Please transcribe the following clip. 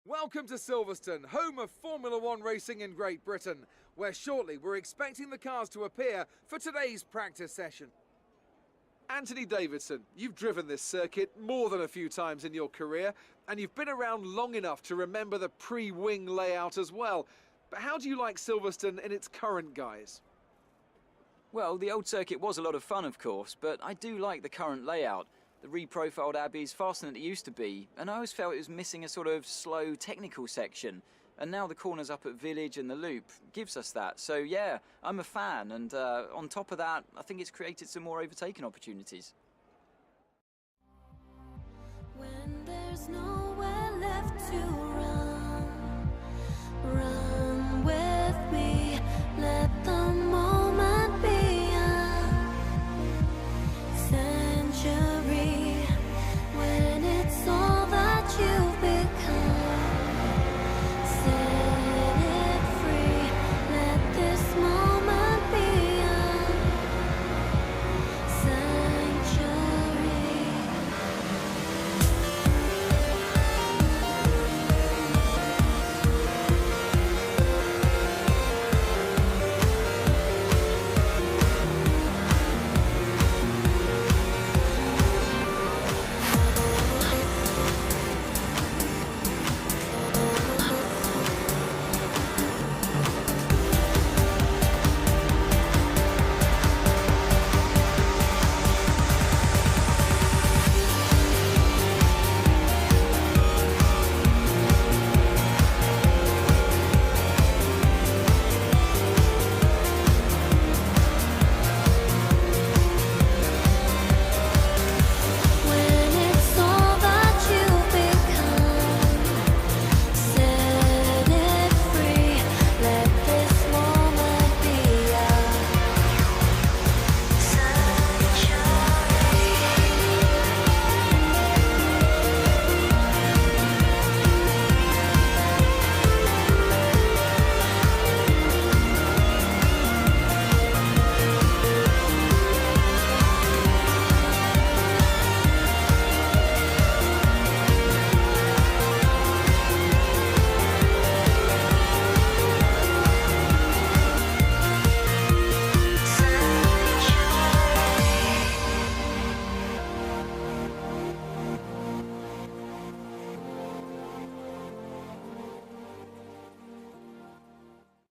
Welcome to Silverstone, home of Formula One racing in Great Britain, where shortly we're expecting the cars to appear for today's practice session. Anthony Davidson, you've driven this circuit more than a few times in your career, and you've been around long enough to remember the pre-wing layout as well. But how do you like Silverstone in its current guise? Well, the old circuit was a lot of fun, of course, but I do like the current layout. The reprofiled Abbey is faster than it used to be, and I always felt it was missing a sort of slow technical section. And now the corners up at Village and the Loop gives us that. So yeah, I'm a fan, and on top of that, I think it's created some more overtaking opportunities. When there's nowhere left to run.